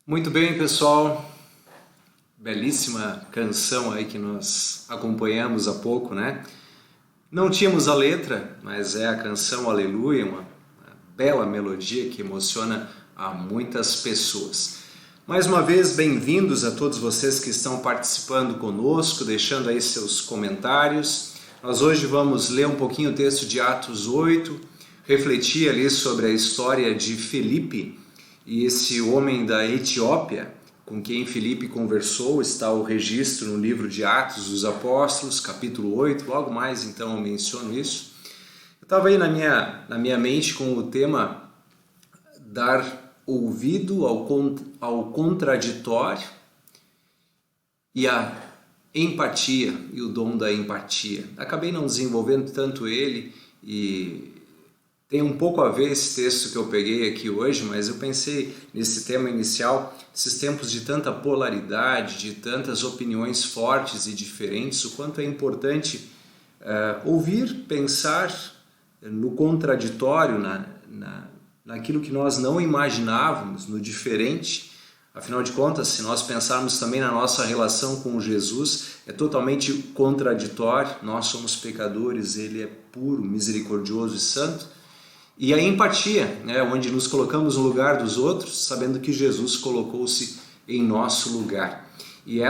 Muito bem, pessoal. Belíssima canção aí que nós acompanhamos há pouco, né? Não tínhamos a letra, mas é a canção Aleluia, uma bela melodia que emociona a muitas pessoas. Mais uma vez, bem-vindos a todos vocês que estão participando conosco, deixando aí seus comentários. Nós hoje vamos ler um pouquinho o texto de Atos 8, refletir ali sobre a história de Filipe e esse homem da Etiópia, com quem Filipe conversou. Está o registro no livro de Atos dos Apóstolos, capítulo 8, logo mais então eu menciono isso. Eu estava aí na minha mente com o tema dar ouvido ao contraditório e a empatia e o dom da empatia. Acabei não desenvolvendo tanto ele e tem um pouco a ver esse texto que eu peguei aqui hoje, mas eu pensei nesse tema inicial, esses tempos de tanta polaridade, de tantas opiniões fortes e diferentes, o quanto é importante ouvir, pensar no contraditório, naquilo que nós não imaginávamos, no diferente. Afinal de contas, se nós pensarmos também na nossa relação com Jesus, é totalmente contraditório. Nós somos pecadores, Ele é puro, misericordioso e santo. E a empatia, né, onde nos colocamos no lugar dos outros, sabendo que Jesus colocou-se em nosso lugar. E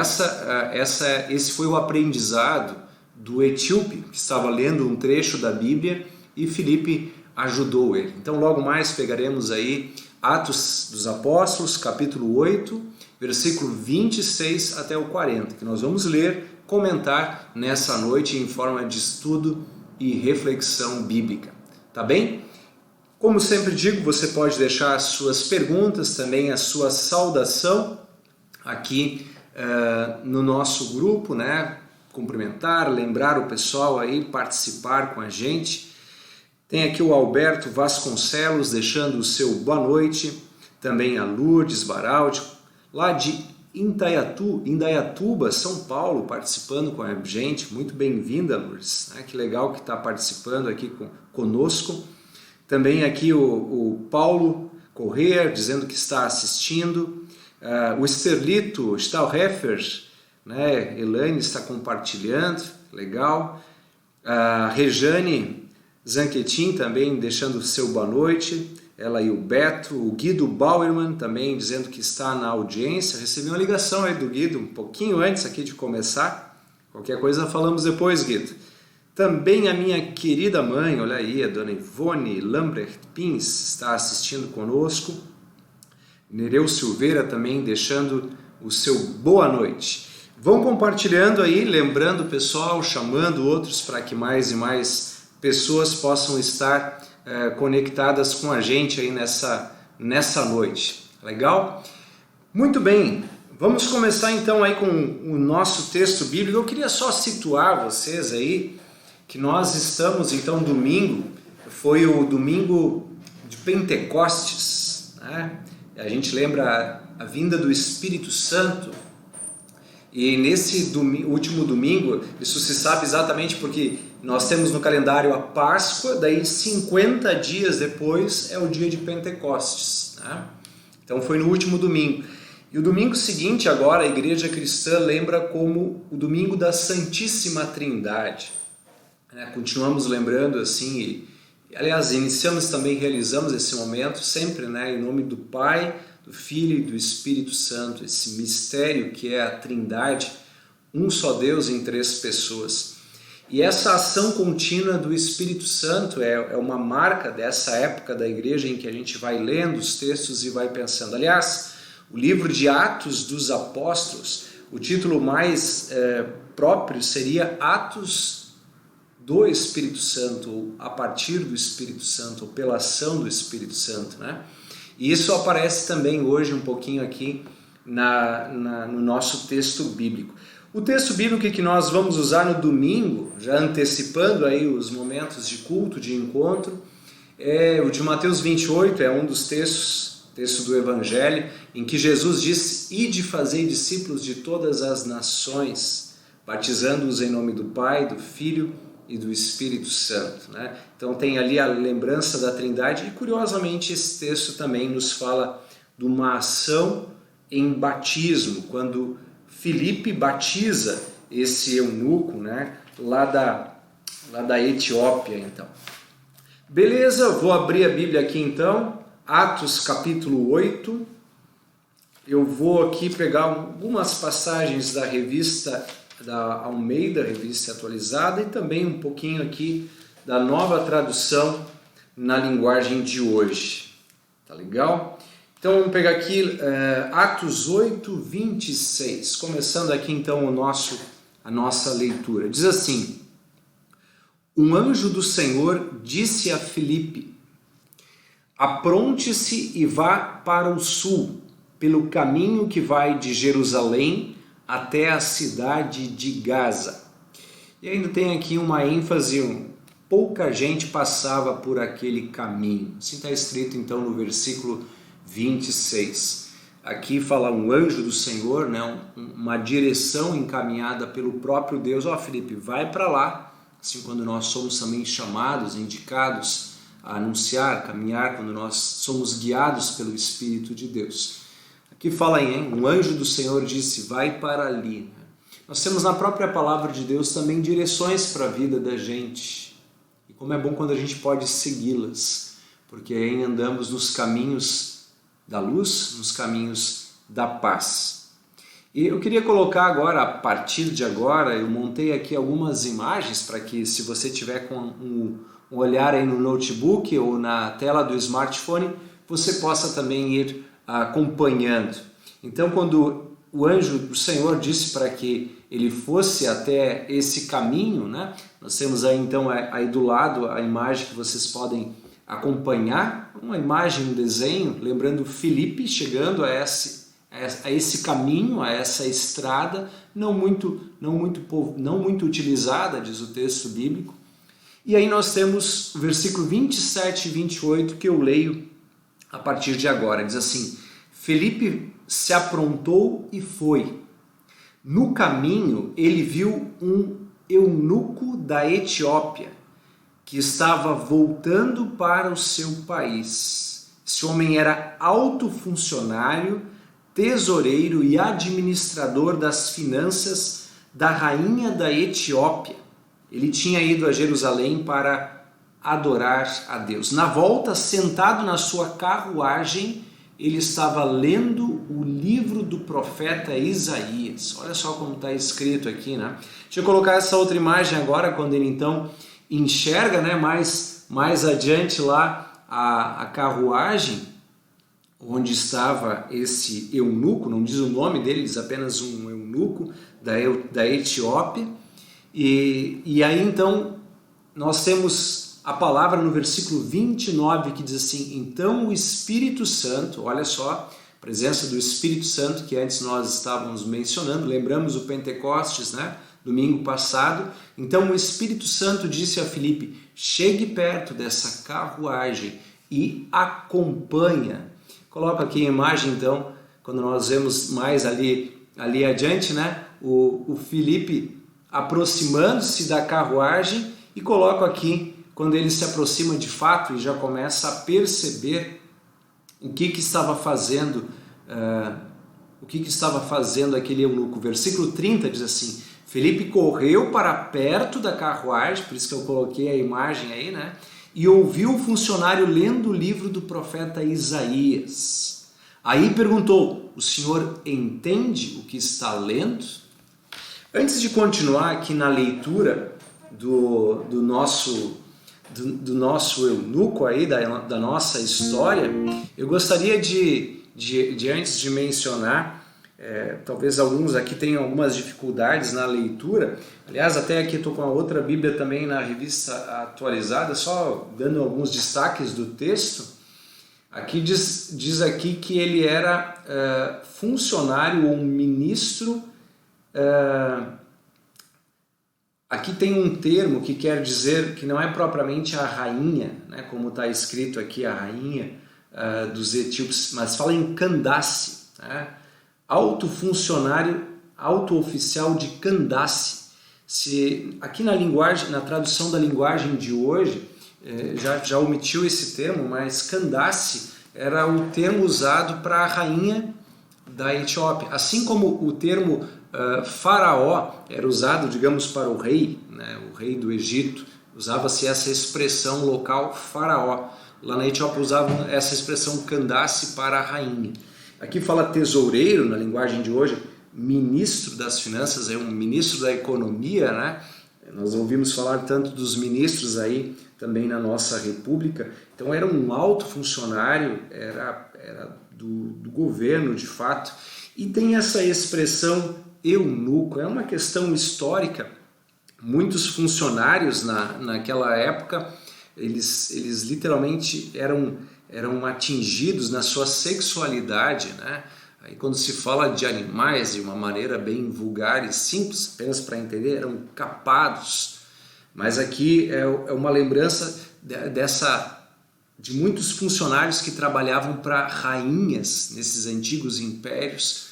esse foi o aprendizado do etíope, que estava lendo um trecho da Bíblia e Filipe ajudou ele. Então logo mais pegaremos aí Atos dos Apóstolos, capítulo 8, versículo 26 até o 40, que nós vamos ler, comentar nessa noite em forma de estudo e reflexão bíblica. Tá bem? Como sempre digo, você pode deixar as suas perguntas, também a sua saudação aqui no nosso grupo, né? Cumprimentar, lembrar o pessoal aí, participar com a gente. Tem aqui o Alberto Vasconcelos deixando o seu boa noite, também a Lourdes Baraldi, lá de Indaiatuba, São Paulo, participando com a gente. Muito bem-vinda, Lourdes, né? Que legal que está participando aqui conosco. Também aqui o Paulo Corrêa dizendo que está assistindo, o Esterlito Stahlheffer, né? Elaine está compartilhando, legal. A Rejane Zanquetin também deixando o seu boa noite, ela e o Beto. O Guido Bauerman também dizendo que está na audiência. Recebi uma ligação aí do Guido um pouquinho antes aqui de começar, qualquer coisa falamos depois, Guido. Também a minha querida mãe, olha aí, a dona Ivone Lambrecht Pins está assistindo conosco. Nereu Silveira também deixando o seu boa noite. Vão compartilhando aí, lembrando o pessoal, chamando outros para que mais e mais pessoas possam estar conectadas com a gente aí nessa noite. Legal? Muito bem, vamos começar então aí com o nosso texto bíblico. Eu queria só situar vocês aí que nós estamos então domingo, foi o domingo de Pentecostes, né? A gente lembra a vinda do Espírito Santo. E nesse último domingo, isso se sabe exatamente porque nós temos no calendário a Páscoa, daí 50 dias depois é o dia de Pentecostes, né? Então foi no último domingo. E o domingo seguinte agora a Igreja Cristã lembra como o domingo da Santíssima Trindade. Continuamos lembrando assim, aliás, iniciamos também, realizamos esse momento sempre, né, em nome do Pai, do Filho e do Espírito Santo, esse mistério que é a Trindade, um só Deus em três pessoas. E essa ação contínua do Espírito Santo é uma marca dessa época da igreja em que a gente vai lendo os textos e vai pensando. Aliás, o livro de Atos dos Apóstolos, o título mais próprio seria Atos do Espírito Santo, ou a partir do Espírito Santo, ou pela ação do Espírito Santo, né? E isso aparece também hoje um pouquinho aqui no nosso texto bíblico. O texto bíblico que nós vamos usar no domingo, já antecipando aí os momentos de culto, de encontro, é o de Mateus 28, é um dos texto do Evangelho, em que Jesus disse: "Ide fazei discípulos de todas as nações, batizando-os em nome do Pai, do Filho e do Espírito Santo", né? Então tem ali a lembrança da Trindade e curiosamente esse texto também nos fala de uma ação em batismo, quando Filipe batiza esse eunuco, né, lá da Etiópia, então. Beleza, vou abrir a Bíblia aqui então, Atos capítulo 8. Eu vou aqui pegar algumas passagens da revista da Almeida, revista atualizada, e também um pouquinho aqui da Nova Tradução na linguagem de hoje. Tá legal? Então vamos pegar aqui Atos 8, 26, começando aqui então a nossa leitura. Diz assim: um anjo do Senhor disse a Filipe: apronte-se e vá para o sul, pelo caminho que vai de Jerusalém até a cidade de Gaza. E ainda tem aqui uma ênfase, pouca gente passava por aquele caminho. Assim está escrito então no versículo 26. Aqui fala um anjo do Senhor, né? Uma direção encaminhada pelo próprio Deus. Filipe, vai para lá. Assim, quando nós somos também chamados, indicados a anunciar, caminhar, quando nós somos guiados pelo Espírito de Deus. Aqui fala um anjo do Senhor disse, vai para ali. Nós temos na própria palavra de Deus também direções para a vida da gente. E como é bom quando a gente pode segui-las, porque aí andamos nos caminhos da luz, nos caminhos da paz. E eu queria colocar agora, a partir de agora, eu montei aqui algumas imagens para que, se você tiver com um olhar aí no notebook ou na tela do smartphone, você possa também ir acompanhando. Então, quando o anjo do Senhor disse para que ele fosse até esse caminho, né? Nós temos aí então aí do lado a imagem que vocês podem acompanhar, uma imagem, um desenho, lembrando Filipe chegando a esse caminho, a essa estrada, não muito utilizada, diz o texto bíblico. E aí nós temos o versículo 27 e 28 que eu leio a partir de agora. Diz assim: Filipe se aprontou e foi. No caminho ele viu um eunuco da Etiópia que estava voltando para o seu país. Esse homem era alto funcionário, tesoureiro e administrador das finanças da rainha da Etiópia. Ele tinha ido a Jerusalém para adorar a Deus. Na volta, sentado na sua carruagem, ele estava lendo o livro do profeta Isaías. Olha só como está escrito aqui, né? Deixa eu colocar essa outra imagem agora, quando ele então enxerga, né, mais adiante lá a carruagem, onde estava esse eunuco, não diz o nome dele, diz apenas um eunuco da Etiópia. E aí então nós temos a palavra no versículo 29 que diz assim: então o Espírito Santo, olha só, a presença do Espírito Santo que antes nós estávamos mencionando, lembramos o Pentecostes, né? Domingo passado. Então o Espírito Santo disse a Filipe: chegue perto dessa carruagem e acompanha. Coloca aqui a imagem então, quando nós vemos mais ali adiante, né? O Filipe aproximando-se da carruagem, e coloco aqui quando ele se aproxima de fato e já começa a perceber o que estava fazendo aquele eunuco. Versículo 30 diz assim: Filipe correu para perto da carruagem, por isso que eu coloquei a imagem aí, né? E ouviu o funcionário lendo o livro do profeta Isaías. Aí perguntou: o senhor entende o que está lendo? Antes de continuar aqui na leitura do nosso eunuco aí, da nossa história, eu gostaria de antes de mencionar, talvez alguns aqui tenham algumas dificuldades na leitura. Aliás, até aqui estou com a outra Bíblia também na revista atualizada, só dando alguns destaques do texto. Aqui diz aqui que ele era funcionário ou ministro. Aqui tem um termo que quer dizer que não é propriamente a rainha, né, como está escrito aqui, a rainha dos etíopes, mas fala em Candace, né? Alto funcionário, alto oficial de Candace. Aqui na tradução da linguagem de hoje, já omitiu esse termo, mas Candace era o termo usado para a rainha da Etiópia. Assim como o termo faraó era usado, digamos, para o rei, né, o rei do Egito, usava-se essa expressão local faraó. Lá na Etiópia usavam essa expressão Candace para a rainha. Aqui fala tesoureiro, na linguagem de hoje, ministro das finanças, é um ministro da economia, né? Nós ouvimos falar tanto dos ministros aí também na nossa república. Então era um alto funcionário, era do governo de fato. E tem essa expressão eunuco, é uma questão histórica. Muitos funcionários naquela época, eles literalmente eram atingidos na sua sexualidade, né? Aí quando se fala de animais de uma maneira bem vulgar e simples, apenas para entender, eram capados. Mas aqui é uma lembrança de muitos funcionários que trabalhavam para rainhas nesses antigos impérios,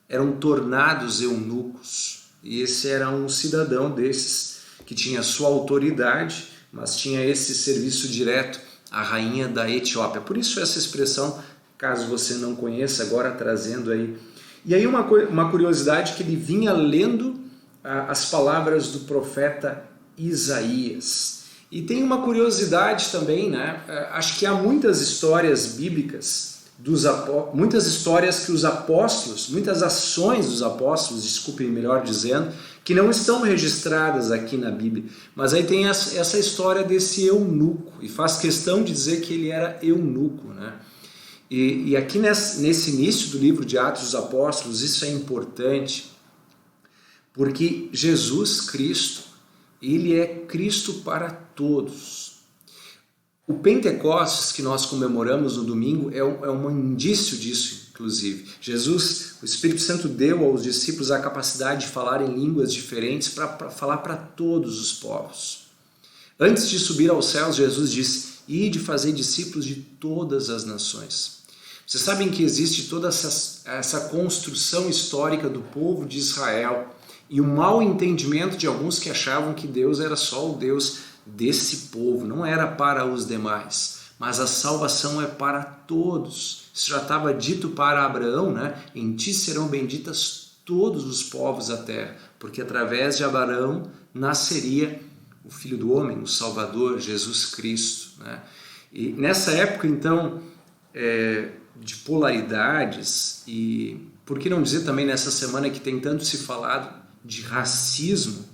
eram tornados eunucos. E esse era um cidadão desses que tinha sua autoridade, mas tinha esse serviço direto à rainha da Etiópia. Por isso essa expressão, caso você não conheça, agora trazendo aí. E aí uma curiosidade, que ele vinha lendo as palavras do profeta Isaías. E tem uma curiosidade também, né? Acho que há muitas histórias bíblicas, muitas histórias que os apóstolos, muitas ações dos apóstolos, desculpem, melhor dizendo, que não estão registradas aqui na Bíblia. Mas aí tem essa história desse eunuco, e faz questão de dizer que ele era eunuco, né? E aqui nesse início do livro de Atos dos Apóstolos, isso é importante, porque Jesus Cristo, ele é Cristo para todos. O Pentecostes, que nós comemoramos no domingo, é um indício disso, inclusive. Jesus, o Espírito Santo deu aos discípulos a capacidade de falar em línguas diferentes para falar para todos os povos. Antes de subir aos céus, Jesus disse: "Ide fazer discípulos de todas as nações." Vocês sabem que existe toda essa construção histórica do povo de Israel e o mau entendimento de alguns que achavam que Deus era só o Deus desse povo, não era para os demais, mas a salvação é para todos. Isso já estava dito para Abraão, né? "Em ti serão benditas todos os povos da terra", porque através de Abraão nasceria o Filho do Homem, o Salvador, Jesus Cristo, né? E nessa época, então, de polaridades, e por que não dizer também nessa semana que tem tanto se falado de racismo,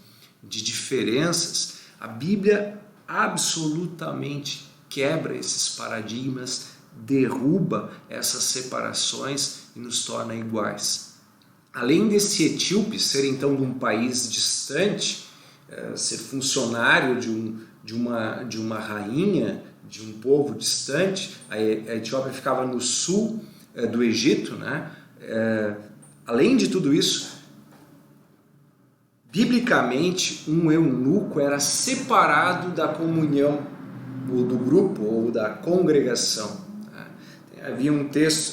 de diferenças, a Bíblia absolutamente quebra esses paradigmas, derruba essas separações e nos torna iguais. Além desse etíope ser então de um país distante, ser funcionário de uma rainha, de um povo distante, a Etiópia ficava no sul do Egito, né? Além de tudo isso, biblicamente, um eunuco era separado da comunhão, ou do grupo, ou da congregação.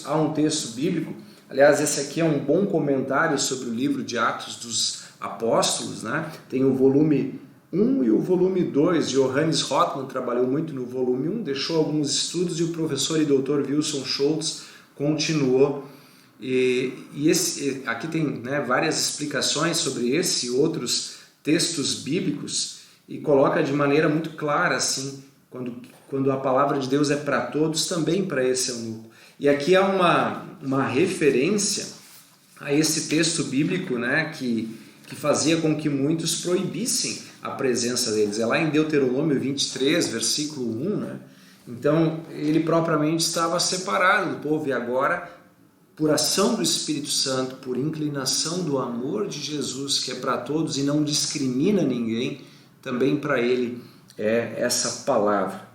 Há um texto bíblico, aliás, esse aqui é um bom comentário sobre o livro de Atos dos Apóstolos, né? Tem o volume 1 e o volume 2, de Johannes Rothman, trabalhou muito no volume 1, deixou alguns estudos, e o professor e doutor Wilson Schultz continuou. Aqui tem, né, várias explicações sobre esse e outros textos bíblicos, e coloca de maneira muito clara, assim, quando a palavra de Deus é para todos, também para esse eunuco. E aqui há uma referência a esse texto bíblico, né, que fazia com que muitos proibissem a presença deles. É lá em Deuteronômio 23, versículo 1, né? Então, ele propriamente estava separado do povo, e agora, por ação do Espírito Santo, por inclinação do amor de Jesus, que é para todos e não discrimina ninguém, também para ele é essa palavra.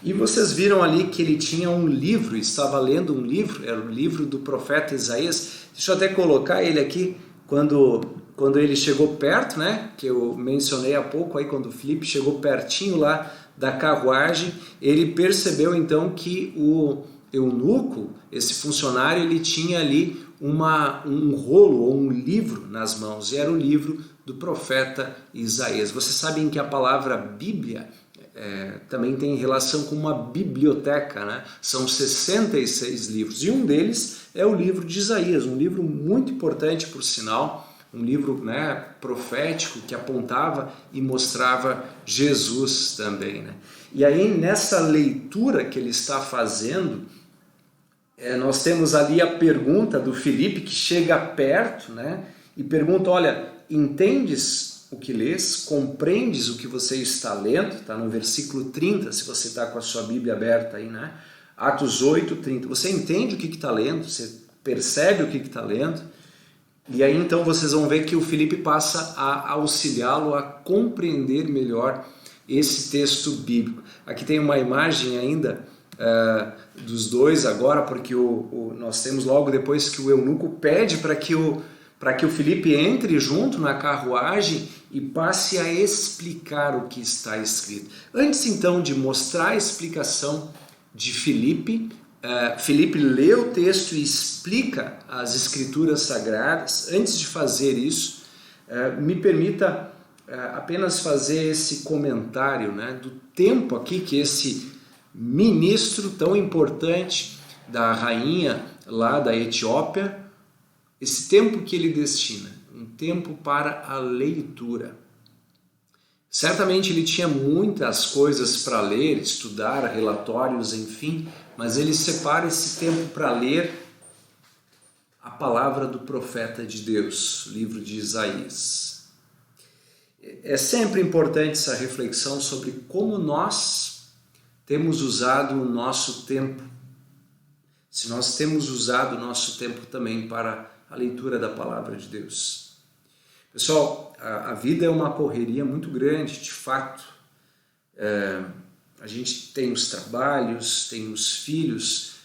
E vocês viram ali que ele tinha um livro, estava lendo um livro, era o livro do profeta Isaías. Deixa eu até colocar ele aqui, quando ele chegou perto, né, que eu mencionei há pouco, aí quando o Felipe chegou pertinho lá da carruagem, ele percebeu então que o eunuco, esse funcionário, ele tinha ali um rolo ou um livro nas mãos, e era o livro do profeta Isaías. Vocês sabem que a palavra Bíblia também tem relação com uma biblioteca, né? São 66 livros, e um deles é o livro de Isaías, um livro muito importante, por sinal, um livro, né, profético que apontava e mostrava Jesus também, né? E aí, nessa leitura que ele está fazendo, nós temos ali a pergunta do Filipe, que chega perto, né, e pergunta: olha, entendes o que lês? Compreendes o que você está lendo? Está no versículo 30, se você está com a sua Bíblia aberta aí, né? Atos 8, 30. Você entende o que está lendo? Você percebe o que está lendo? E aí então vocês vão ver que o Filipe passa a auxiliá-lo a compreender melhor esse texto bíblico. Aqui tem uma imagem ainda dos dois agora, porque nós temos logo depois que o eunuco pede para que o Filipe entre junto na carruagem e passe a explicar o que está escrito. Antes então de mostrar a explicação de Filipe, Filipe lê o texto e explica as escrituras sagradas. Antes de fazer isso, me permita apenas fazer esse comentário, né, do tempo aqui que esse ministro tão importante da rainha lá da Etiópia, esse tempo que ele destina, um tempo para a leitura. Certamente ele tinha muitas coisas para ler, estudar, relatórios, enfim, mas ele separa esse tempo para ler a palavra do profeta de Deus, o livro de Isaías. É sempre importante essa reflexão sobre como nós temos usado o nosso tempo, se nós temos usado o nosso tempo também para a leitura da palavra de Deus. Pessoal, a vida é uma correria muito grande, de fato. A gente tem os trabalhos, tem os filhos,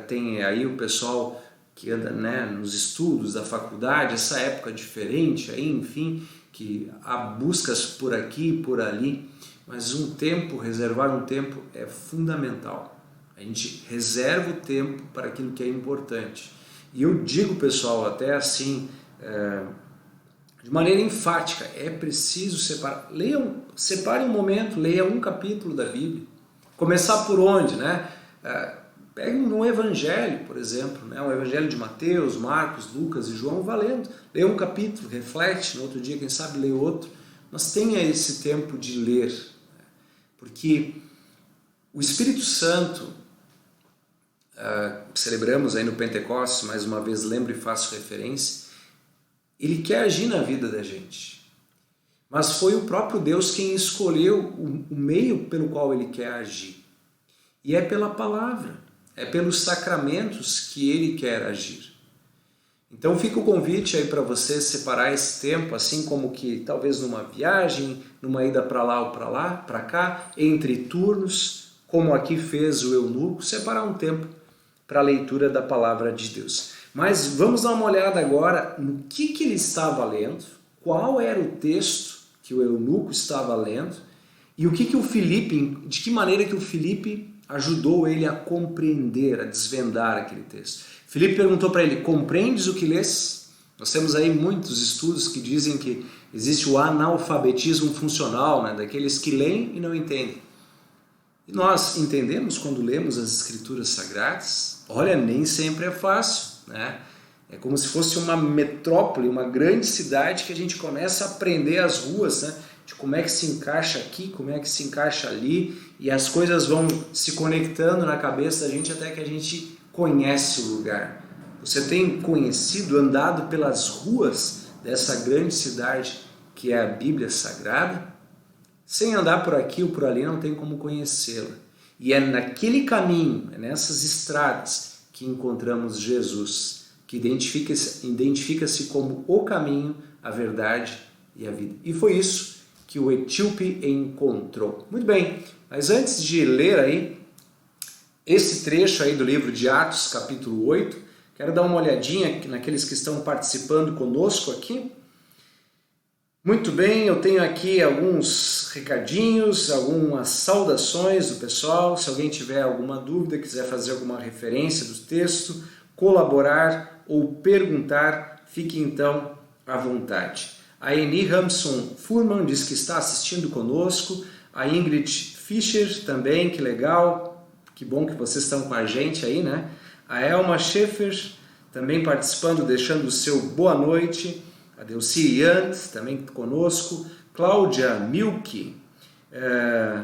tem aí o pessoal que anda, né, nos estudos da faculdade, essa época diferente, aí, enfim, que há buscas por aqui e por ali, mas reservar um tempo é fundamental. A gente reserva o tempo para aquilo que é importante. E eu digo, pessoal, até assim, de maneira enfática, é preciso separar. Separe um momento, leia um capítulo da Bíblia. Começar por onde, né? Pegue no Evangelho, por exemplo, né? O Evangelho de Mateus, Marcos, Lucas e João, valendo. Leia um capítulo, reflete, no outro dia, quem sabe, lê outro. Mas tenha esse tempo de ler, porque o Espírito Santo, celebramos aí no Pentecostes, mais uma vez lembro e faço referência, ele quer agir na vida da gente. Mas foi o próprio Deus quem escolheu o meio pelo qual ele quer agir. E é pela palavra, é pelos sacramentos que ele quer agir. Então fica o convite aí para você separar esse tempo, assim como que talvez numa viagem, numa ida para lá ou para cá, entre turnos, como aqui fez o eunuco, separar um tempo para a leitura da palavra de Deus. Mas vamos dar uma olhada agora no que ele estava lendo, qual era o texto que o eunuco estava lendo e de que maneira que o Filipe ajudou ele a compreender, a desvendar aquele texto. Filipe perguntou para ele: compreendes o que lês? Nós temos aí muitos estudos que dizem que existe o analfabetismo funcional, né, daqueles que leem e não entendem. E nós entendemos quando lemos as escrituras sagradas? Olha, nem sempre é fácil, né? É como se fosse uma metrópole, uma grande cidade que a gente começa a aprender as ruas, né? De como é que se encaixa aqui, como é que se encaixa ali, e as coisas vão se conectando na cabeça da gente até que a gente conhece o lugar. Você tem conhecido, andado pelas ruas dessa grande cidade que é a Bíblia Sagrada? Sem andar por aqui ou por ali não tem como conhecê-la. E é naquele caminho, é nessas estradas que encontramos Jesus, que identifica-se como o caminho, a verdade e a vida. E foi isso que o etíope encontrou. Muito bem, mas antes de ler aí esse trecho aí do livro de Atos, capítulo 8, quero dar uma olhadinha naqueles que estão participando conosco aqui. Muito bem, eu tenho aqui alguns recadinhos, algumas saudações do pessoal. Se alguém tiver alguma dúvida, quiser fazer alguma referência do texto, colaborar ou perguntar, fique então à vontade. A Eni Ramson Furman diz que está assistindo conosco. A Ingrid Fischer também, que legal, que bom que vocês estão com a gente aí, né? A Elma Schaefer também participando, deixando o seu boa noite. A Delci Yant também conosco. Cláudia Milke,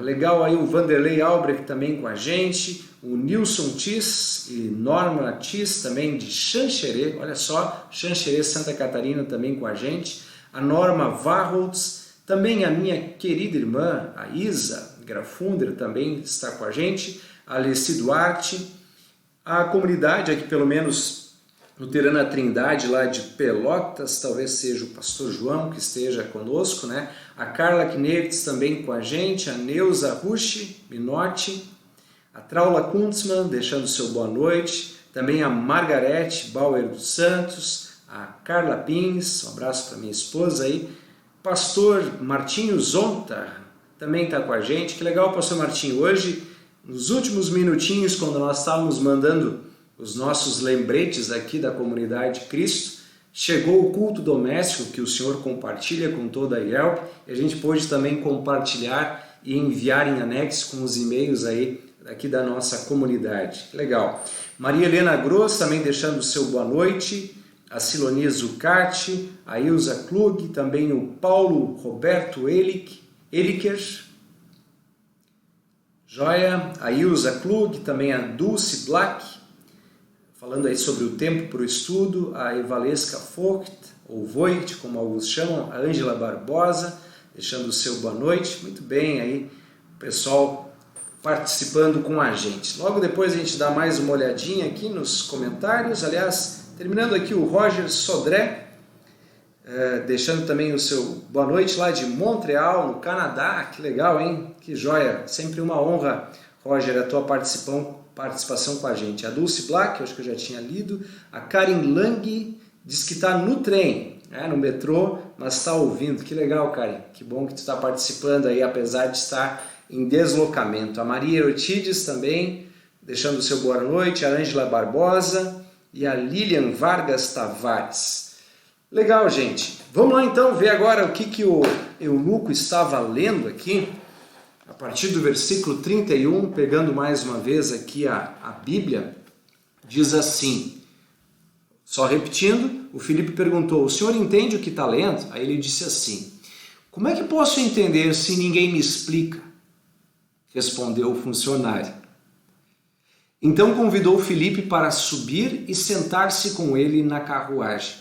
legal aí o Vanderlei Albrecht também com a gente. O Nilson Tis e Norma Tis também de Xanxerê, olha só, Xanxerê, Santa Catarina também com a gente. A Norma Varholtz, também a minha querida irmã, a Isa Grafunder também está com a gente. A Alessi Duarte, a comunidade aqui pelo menos Luterana Trindade lá de Pelotas, talvez seja o pastor João que esteja conosco, né? A Carla Knevitz também com a gente, a Neuza Rushi Minotti, a Traula Kuntzmann deixando seu boa noite, também a Margarete Bauer dos Santos, a Carla Pins, um abraço para minha esposa aí, pastor Martinho Zonta também está com a gente, que legal pastor Martinho, hoje nos últimos minutinhos quando nós estávamos mandando os nossos lembretes aqui da comunidade Cristo, chegou o culto doméstico que o Senhor compartilha com toda a IELP e a gente pôde também compartilhar e enviar em anexo com os e-mails aí aqui da nossa comunidade. Legal. Maria Helena Gross também deixando o seu boa noite, a Silonia Zucati, a Ilza Klug, também o Paulo Roberto Eliker, joia, a Ilza Klug, também a Dulce Black, falando aí sobre o tempo para o estudo, a Evalesca Vogt, ou Voigt, como alguns chamam, a Ângela Barbosa, deixando o seu boa noite. Muito bem aí, o pessoal participando com a gente. Logo depois a gente dá mais uma olhadinha aqui nos comentários. Aliás, terminando aqui o Roger Sodré, deixando também o seu boa noite lá de Montreal, no Canadá. Que legal, hein? Que joia! Sempre uma honra, Roger, a tua participação com a gente. A Dulce Black, eu acho que eu já tinha lido. A Karen Lang diz que está no trem, no metrô, mas está ouvindo. Que legal, Karen. Que bom que tu está participando aí, apesar de estar em deslocamento. A Maria Ortides também, deixando o seu boa noite. A Ângela Barbosa e a Lilian Vargas Tavares. Legal, gente. Vamos lá então ver agora o que o eunuco estava lendo aqui. A partir do versículo 31, pegando mais uma vez aqui a Bíblia, diz assim, só repetindo, o Filipe perguntou, o senhor entende o que está lendo? Aí ele disse assim, como é que posso entender se ninguém me explica? Respondeu o funcionário. Então convidou o Filipe para subir e sentar-se com ele na carruagem.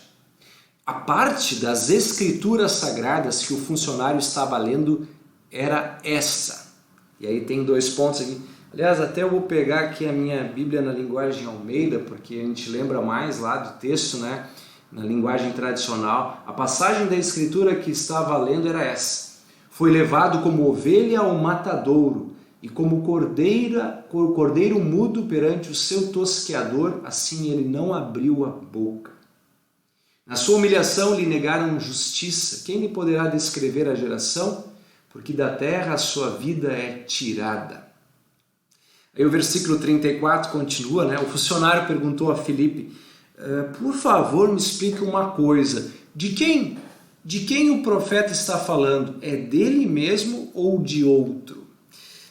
A parte das escrituras sagradas que o funcionário estava lendo era essa. E aí tem 2 pontos aqui. Aliás, até eu vou pegar aqui a minha Bíblia na linguagem Almeida, porque a gente lembra mais lá do texto, né? Na linguagem tradicional. A passagem da escritura que estava lendo era essa. Foi levado como ovelha ao matadouro, e como cordeiro mudo perante o seu tosqueador, assim ele não abriu a boca. Na sua humilhação lhe negaram justiça. Quem lhe poderá descrever a geração? Porque da terra a sua vida é tirada. Aí o versículo 34 continua, né? O funcionário perguntou a Filipe, por favor, me explique uma coisa. De quem o profeta está falando? É dele mesmo ou de outro?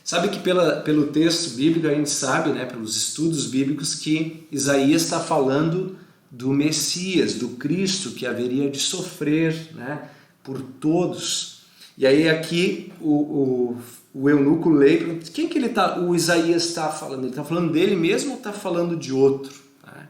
Sabe que pelo texto bíblico a gente sabe, né, pelos estudos bíblicos, que Isaías está falando do Messias, do Cristo que haveria de sofrer, né, por todos. E aí aqui o eunuco lê, quem que o Isaías está falando? Ele está falando dele mesmo ou está falando de outro? Né?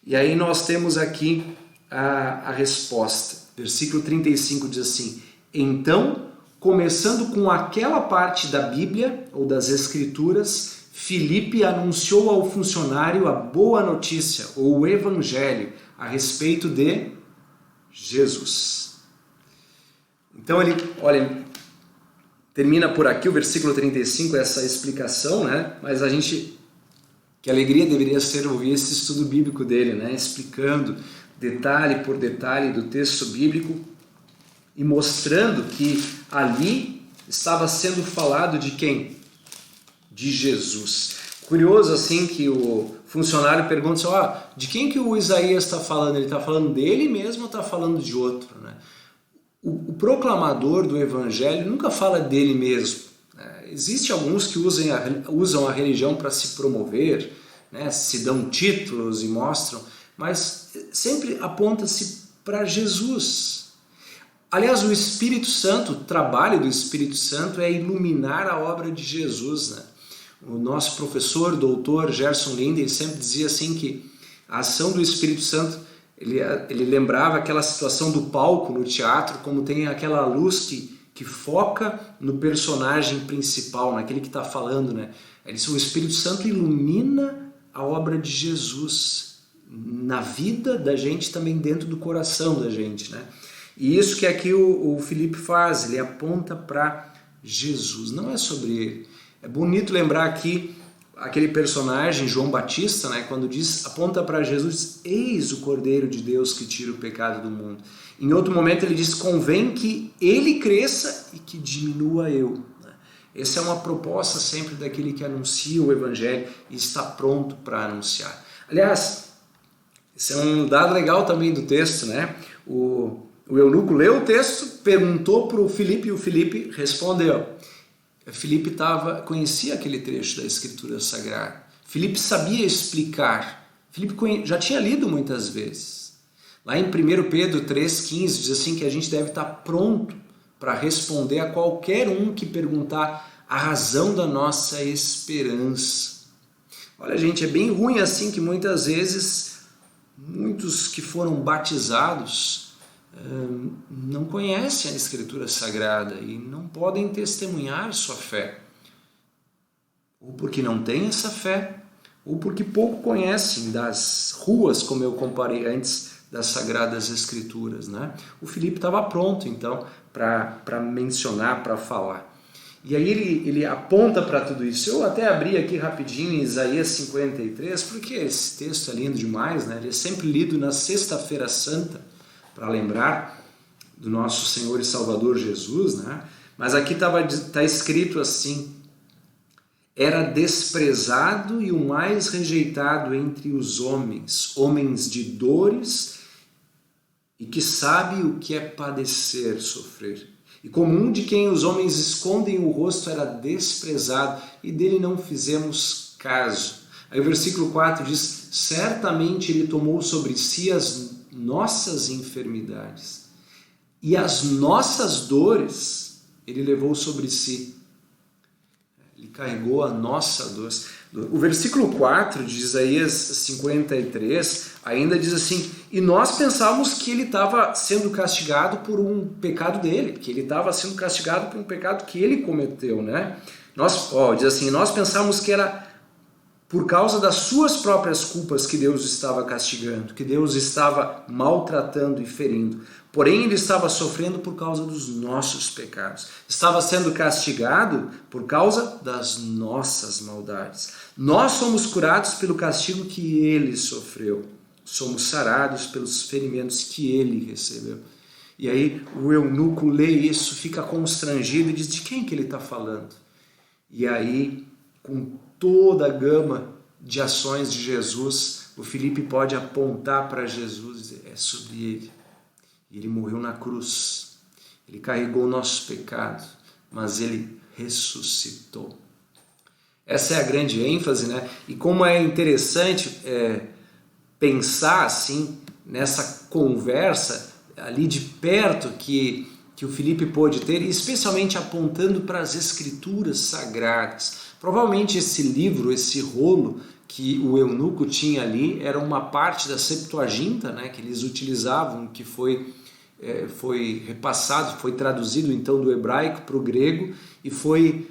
E aí nós temos aqui a resposta. Versículo 35 diz assim, então, começando com aquela parte da Bíblia ou das Escrituras, Filipe anunciou ao funcionário a boa notícia, ou o Evangelho, a respeito de Jesus. Então ele termina por aqui o versículo 35, essa explicação, né? Mas que alegria deveria ser ouvir esse estudo bíblico dele, né? Explicando detalhe por detalhe do texto bíblico e mostrando que ali estava sendo falado de quem? De Jesus. Curioso assim que o funcionário pergunta assim, de quem que o Isaías está falando? Ele está falando dele mesmo ou está falando de outro? Né? O proclamador do Evangelho nunca fala dele mesmo. Existem alguns que usam a religião para se promover, né? Se dão títulos e mostram, mas sempre aponta-se para Jesus. Aliás, o Espírito Santo, o trabalho do Espírito Santo é iluminar a obra de Jesus, né? O nosso professor, doutor Gerson Linden, sempre dizia assim que a ação do Espírito Santo, ele lembrava aquela situação do palco no teatro, como tem aquela luz que foca no personagem principal, naquele que está falando, né? Ele disse, o Espírito Santo ilumina a obra de Jesus na vida da gente, também dentro do coração da gente, né? E isso que aqui o Felipe faz, ele aponta para Jesus, não é sobre ele. É bonito lembrar aqui aquele personagem, João Batista, né, quando diz, aponta para Jesus, eis o Cordeiro de Deus que tira o pecado do mundo. Em outro momento ele diz, convém que ele cresça e que diminua eu. Essa é uma proposta sempre daquele que anuncia o Evangelho e está pronto para anunciar. Aliás, esse é um dado legal também do texto, né? O eunuco leu o texto, perguntou para o Filipe e o Filipe respondeu. Filipe conhecia aquele trecho da Escritura Sagrada. Filipe sabia explicar. Filipe já tinha lido muitas vezes. Lá em 1 Pedro 3,15 diz assim que a gente deve estar pronto para responder a qualquer um que perguntar a razão da nossa esperança. Olha, gente, é bem ruim assim que muitas vezes muitos que foram batizados não conhecem a Escritura Sagrada e não podem testemunhar sua fé. Ou porque não têm essa fé, ou porque pouco conhecem das ruas, como eu comparei antes, das Sagradas Escrituras, né? O Filipe estava pronto, então, para mencionar, para falar. E aí ele aponta para tudo isso. Eu até abri aqui rapidinho em Isaías 53, porque esse texto é lindo demais, né? Ele é sempre lido na Sexta-feira Santa, para lembrar do nosso Senhor e Salvador Jesus, né? Mas aqui está escrito assim, era desprezado e o mais rejeitado entre os homens, homens de dores e que sabe o que é padecer, sofrer. E como um de quem os homens escondem o rosto era desprezado e dele não fizemos caso. Aí o versículo 4 diz, certamente ele tomou sobre si as nossas enfermidades e as nossas dores ele levou sobre si. Ele carregou a nossa dor. O versículo 4 de Isaías 53 ainda diz assim, e nós pensávamos que ele estava sendo castigado por um pecado dele, que ele estava sendo castigado por um pecado que ele cometeu, né? Diz assim, nós pensávamos que era por causa das suas próprias culpas que Deus estava castigando, que Deus estava maltratando e ferindo. Porém, ele estava sofrendo por causa dos nossos pecados. Estava sendo castigado por causa das nossas maldades. Nós somos curados pelo castigo que ele sofreu. Somos sarados pelos ferimentos que ele recebeu. E aí o eunuco lê isso, fica constrangido e diz, de quem que ele está falando? E aí, com toda a gama de ações de Jesus, o Filipe pode apontar para Jesus e dizer, é sobre ele. Ele morreu na cruz, ele carregou o nosso pecado, mas ele ressuscitou. Essa é a grande ênfase, né? E como é interessante pensar assim, nessa conversa ali de perto que o Filipe pôde ter, especialmente apontando para as Escrituras Sagradas. Provavelmente esse livro, esse rolo que o eunuco tinha ali, era uma parte da Septuaginta, né, que eles utilizavam, que foi repassado, foi traduzido então do hebraico para o grego e foi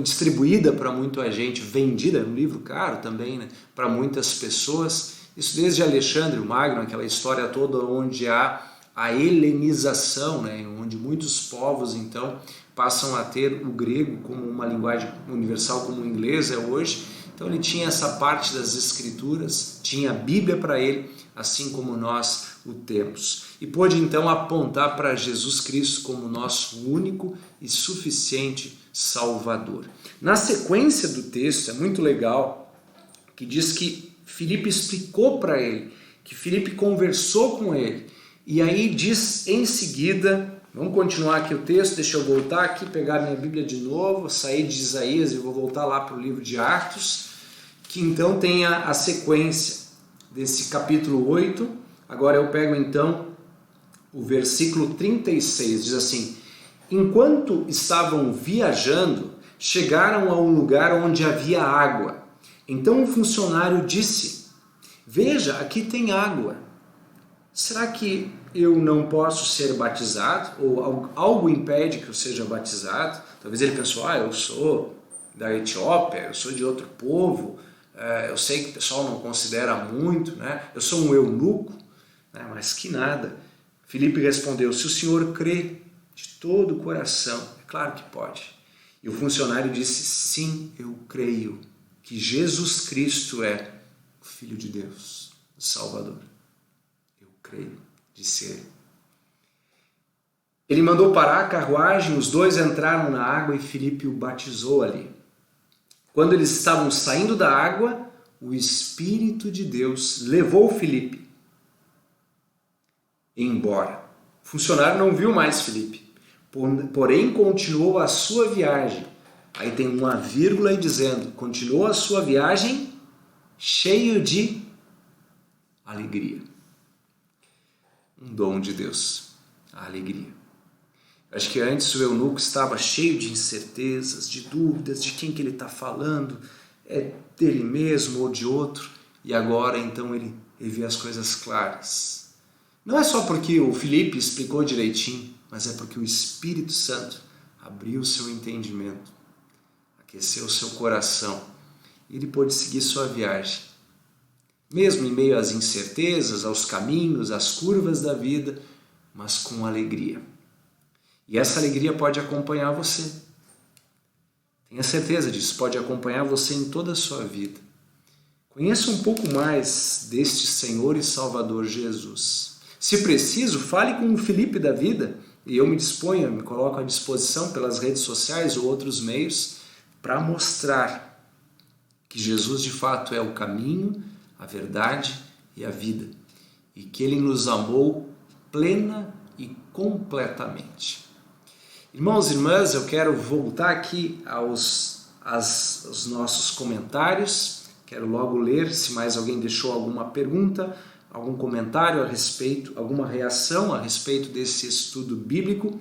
distribuída para muita gente, vendida, um livro caro também, né, para muitas pessoas. Isso desde Alexandre o Magno, aquela história toda onde há a helenização, né, onde muitos povos então passam a ter o grego como uma linguagem universal, como o inglês é hoje. Então ele tinha essa parte das Escrituras, tinha a Bíblia para ele, assim como nós o temos. E pôde então apontar para Jesus Cristo como nosso único e suficiente Salvador. Na sequência do texto, é muito legal, que diz que Filipe explicou para ele, que Filipe conversou com ele, e aí diz em seguida, Vamos continuar aqui o texto, deixa eu voltar aqui, pegar minha Bíblia de novo, sair de Isaías e vou voltar lá para o livro de Atos, que então tem a sequência desse capítulo 8. Agora eu pego então o versículo 36, diz assim: enquanto estavam viajando, chegaram a um lugar onde havia água. Então o funcionário disse: veja, aqui tem água. Será que eu não posso ser batizado? Ou algo impede que eu seja batizado? Talvez ele pensou, eu sou da Etiópia, eu sou de outro povo, eu sei que o pessoal não considera muito, né? Eu sou um eunuco, né? Mas que nada. Filipe respondeu: se o senhor crê de todo o coração, é claro que pode. E o funcionário disse: sim, eu creio que Jesus Cristo é o Filho de Deus, o Salvador. Eu creio, disse ele. Ele mandou parar a carruagem, os dois entraram na água e Filipe o batizou ali. Quando eles estavam saindo da água, o Espírito de Deus levou Filipe embora. O funcionário não viu mais Filipe, porém continuou a sua viagem. Aí tem uma vírgula aí dizendo: continuou a sua viagem cheio de alegria. Um dom de Deus, a alegria. Acho que antes o eunuco estava cheio de incertezas, de dúvidas, de quem que ele está falando, é dele mesmo ou de outro, e agora então ele vê as coisas claras. Não é só porque o Filipe explicou direitinho, mas é porque o Espírito Santo abriu o seu entendimento, aqueceu o seu coração, e ele pôde seguir sua viagem. Mesmo em meio às incertezas, aos caminhos, às curvas da vida, mas com alegria. E essa alegria pode acompanhar você. Tenha certeza disso, pode acompanhar você em toda a sua vida. Conheça um pouco mais deste Senhor e Salvador Jesus. Se preciso, fale com o Filipe da vida, e eu me disponho, me coloco à disposição pelas redes sociais ou outros meios para mostrar que Jesus de fato é o caminho, a verdade e a vida, e que Ele nos amou plena e completamente. Irmãos e irmãs, eu quero voltar aqui aos nossos comentários. Quero logo ler se mais alguém deixou alguma pergunta, algum comentário a respeito, alguma reação a respeito desse estudo bíblico.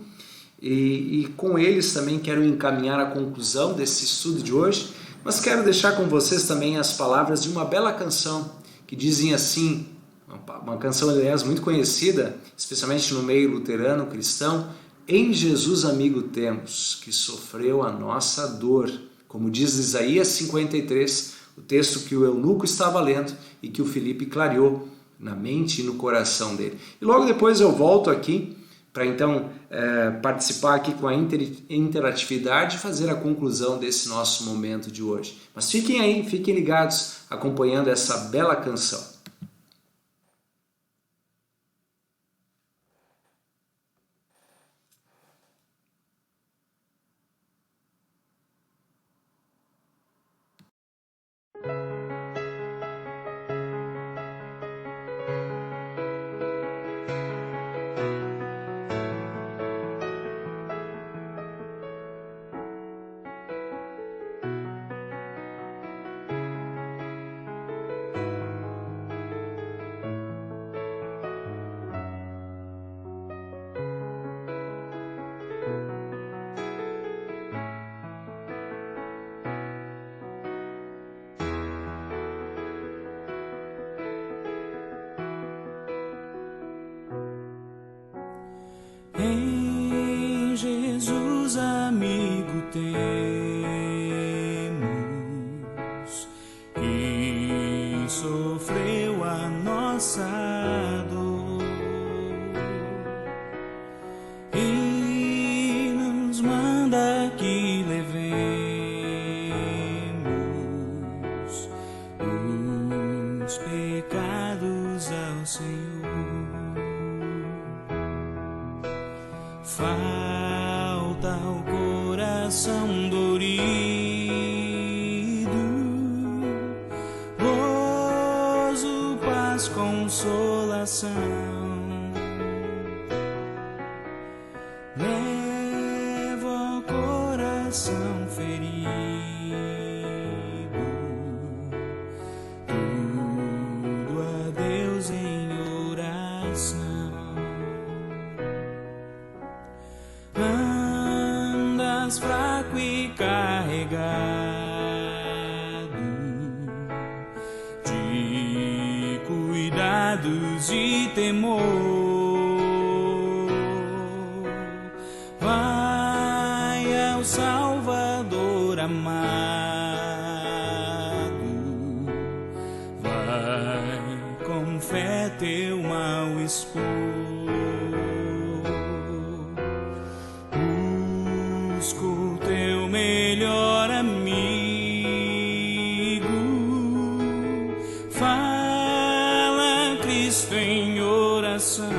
E com eles também quero encaminhar a conclusão desse estudo de hoje, mas quero deixar com vocês também as palavras de uma bela canção que dizem assim, uma canção, aliás, muito conhecida, especialmente no meio luterano cristão: em Jesus amigo temos, que sofreu a nossa dor. Como diz Isaías 53, o texto que o eunuco estava lendo e que o Filipe clareou na mente e no coração dele. E logo depois eu volto aqui para então participar aqui com a interatividade e fazer a conclusão desse nosso momento de hoje. Mas fiquem aí, fiquem ligados, acompanhando essa bela canção. Em Jesus amigo temos, que sofreu a nossa dor e nos manda que levemos os pecados ao Senhor. Falta o coração dorido, gozo, paz, consolação. coração ferido, tudo a Deus em oração. Andas fraco e carregado de cuidados e temor. Vai ao Salvador amado, vai com fé teu mal expor. Busca o teu melhor amigo, fala a Cristo em oração.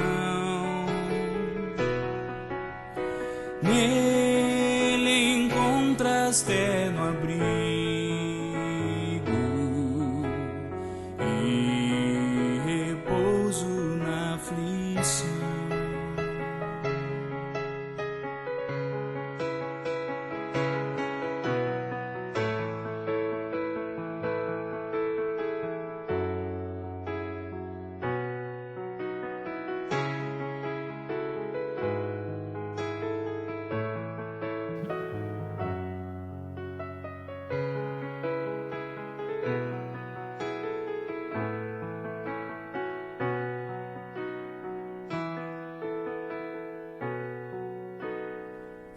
Nele encontras terno abrigo e repouso na aflição.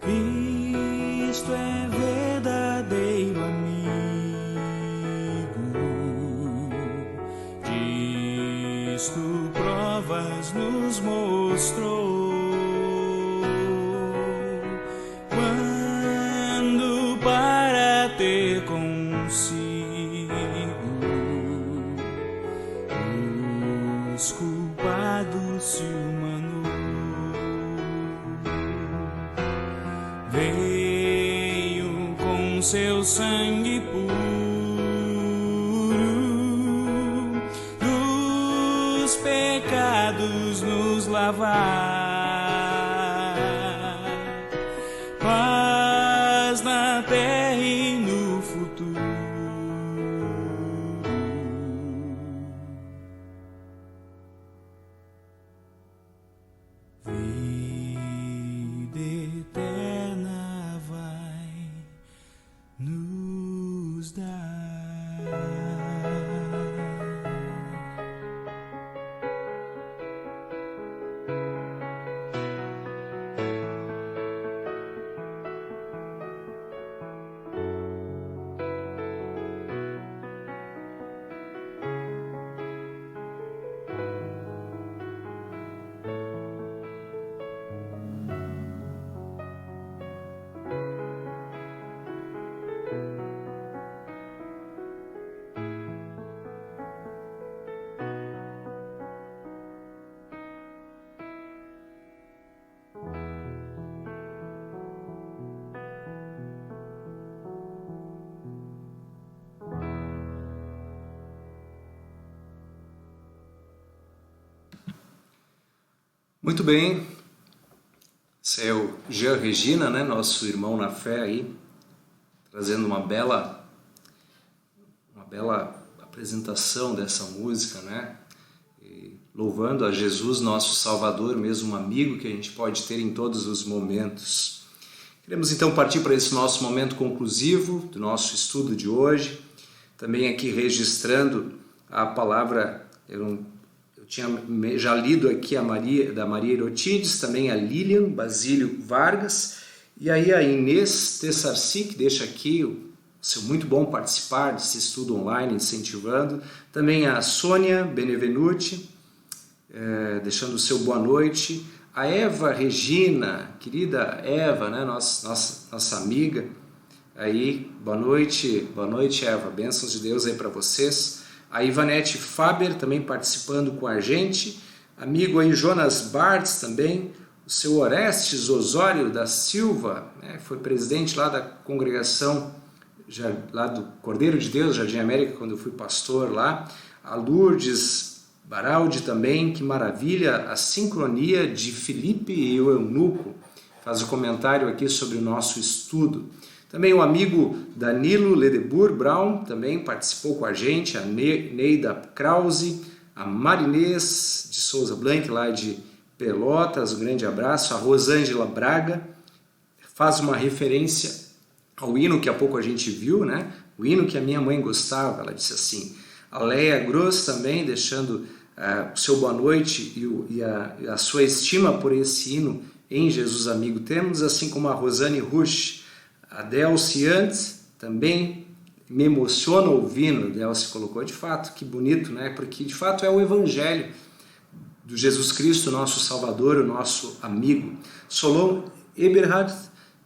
Cristo é verdadeiro amigo, disto provas nos mostrou, quando para ter consigo os culpados se humanou. Veio com seu sangue puro dos pecados nos lavar, paz na terra e no futuro. Vida eterna vai nos dar. Muito bem, esse é o Jean Regina, né, nosso irmão na fé aí, trazendo uma bela apresentação dessa música, né, e louvando a Jesus, nosso Salvador, mesmo um amigo que a gente pode ter em todos os momentos. Queremos então partir para esse nosso momento conclusivo do nosso estudo de hoje, também aqui registrando a palavra, eu tinha já lido aqui da Maria Erotides, também a Lilian Basílio Vargas, e aí a Inês Tessarci, que deixa aqui o seu muito bom participar desse estudo online, incentivando, também a Sônia Benevenuti, deixando o seu boa noite, a Eva Regina, querida Eva, né, nossa amiga, aí, boa noite Eva, bênçãos de Deus aí para vocês. A Ivanete Faber também participando com a gente, amigo aí Jonas Bartz também, o seu Orestes Osório da Silva, né, foi presidente lá da congregação, lá do Cordeiro de Deus, Jardim América, quando eu fui pastor lá, a Lourdes Baraldi também, que maravilha, a sincronia de Felipe e o eunuco, faz o comentário aqui sobre o nosso estudo. Também o amigo Danilo Ledebur Brown também participou com a gente, a Neida Krause, a Marinês de Souza Blanc, lá de Pelotas, um grande abraço, a Rosângela Braga, faz uma referência ao hino que há pouco a gente viu, né? O hino que a minha mãe gostava, ela disse assim. A Leia Gross também, deixando o seu boa noite e a sua estima por esse hino em Jesus Amigo Temos, assim como a Rosane Rusch, a Delci antes, também me emociona ouvindo, a Delci colocou de fato, que bonito, né? Porque de fato é o Evangelho do Jesus Cristo, nosso Salvador, o nosso amigo. Solon Eberhard,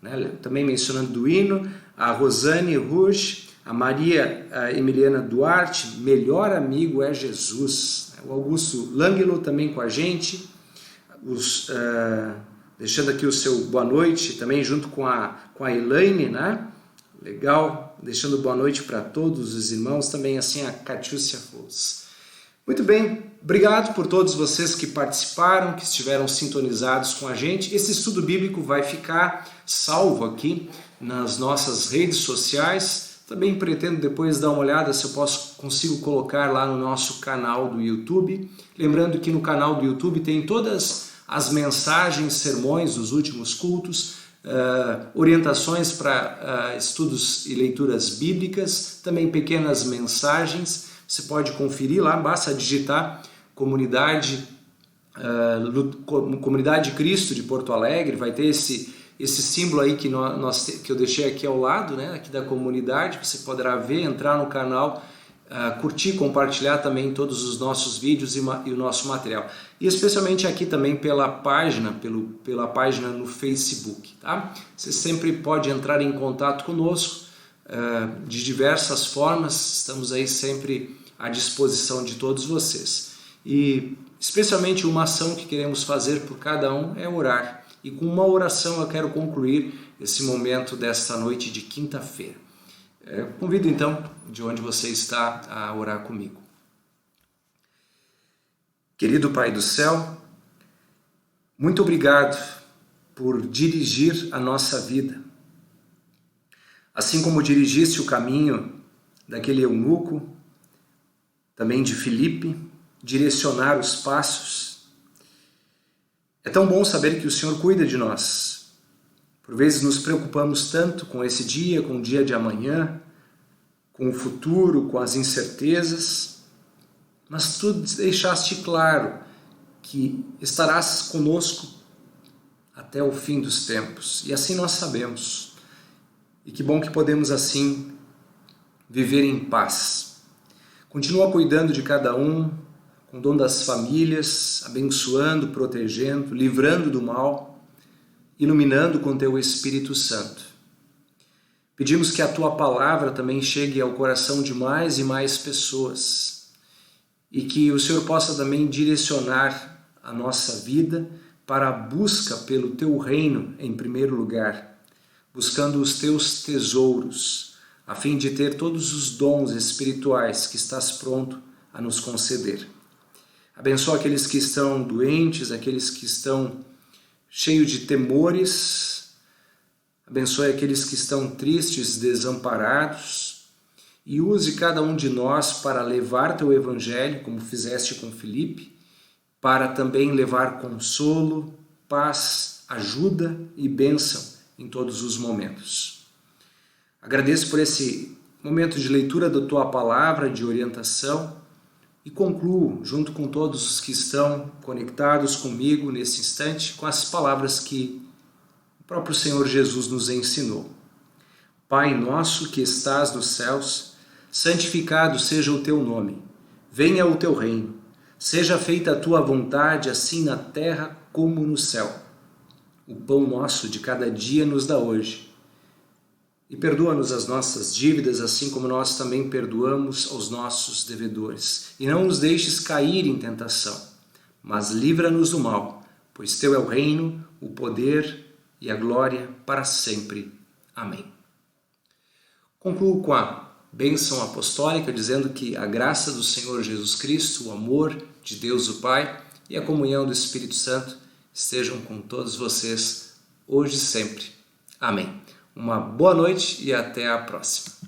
né? Também mencionando do hino, a Rosane Rusch, a Maria Emiliana Duarte, melhor amigo é Jesus. O Augusto Langelo também com a gente, deixando aqui o seu boa noite, também junto com a Elaine, né? Legal, deixando boa noite para todos os irmãos, também assim a Catiúcia Fous. Muito bem, obrigado por todos vocês que participaram, que estiveram sintonizados com a gente. Esse estudo bíblico vai ficar salvo aqui nas nossas redes sociais. Também pretendo depois dar uma olhada se eu consigo colocar lá no nosso canal do YouTube. Lembrando que no canal do YouTube tem todas as mensagens, sermões dos últimos cultos, orientações para estudos e leituras bíblicas, também pequenas mensagens. Você pode conferir lá, basta digitar Comunidade Cristo de Porto Alegre, vai ter esse símbolo aí que eu deixei aqui ao lado, né, aqui da comunidade, você poderá ver, entrar no canal, curtir, compartilhar também todos os nossos vídeos e o nosso material. E especialmente aqui também pela página no Facebook, tá? Você sempre pode entrar em contato conosco de diversas formas, estamos aí sempre à disposição de todos vocês. E especialmente uma ação que queremos fazer por cada um é orar. E com uma oração eu quero concluir esse momento desta noite de quinta-feira. Convido então, de onde você está, a orar comigo. Querido Pai do céu, muito obrigado por dirigir a nossa vida. Assim como dirigiste o caminho daquele eunuco, também de Filipe, direcionar os passos. É tão bom saber que o Senhor cuida de nós. Por vezes nos preocupamos tanto com esse dia, com o dia de amanhã, com o futuro, com as incertezas, mas Tu deixaste claro que estarás conosco até o fim dos tempos. E assim nós sabemos. E que bom que podemos assim viver em paz. Continua cuidando de cada um, com o dom das famílias, abençoando, protegendo, livrando do mal, iluminando com Teu Espírito Santo. Pedimos que a Tua palavra também chegue ao coração de mais e mais pessoas e que o Senhor possa também direcionar a nossa vida para a busca pelo Teu reino em primeiro lugar, buscando os Teus tesouros, a fim de ter todos os dons espirituais que estás pronto a nos conceder. Abençoa aqueles que estão doentes, aqueles que estão cheios de temores. Abençoe aqueles que estão tristes, desamparados. E use cada um de nós para levar Teu Evangelho, como fizeste com Filipe, para também levar consolo, paz, ajuda e bênção em todos os momentos. Agradeço por esse momento de leitura da Tua palavra, de orientação. E concluo, junto com todos os que estão conectados comigo nesse instante, com as palavras que o próprio Senhor Jesus nos ensinou. Pai nosso que estás nos céus, santificado seja o Teu nome. Venha o Teu reino. Seja feita a Tua vontade, assim na terra como no céu. O pão nosso de cada dia nos dá hoje. E perdoa-nos as nossas dívidas, assim como nós também perdoamos aos nossos devedores. E não nos deixes cair em tentação, mas livra-nos do mal, pois Teu é o reino, o poder e a glória para sempre. Amém. Concluo com a bênção apostólica, dizendo que a graça do Senhor Jesus Cristo, o amor de Deus o Pai e a comunhão do Espírito Santo estejam com todos vocês, hoje e sempre. Amém. Uma boa noite e até a próxima.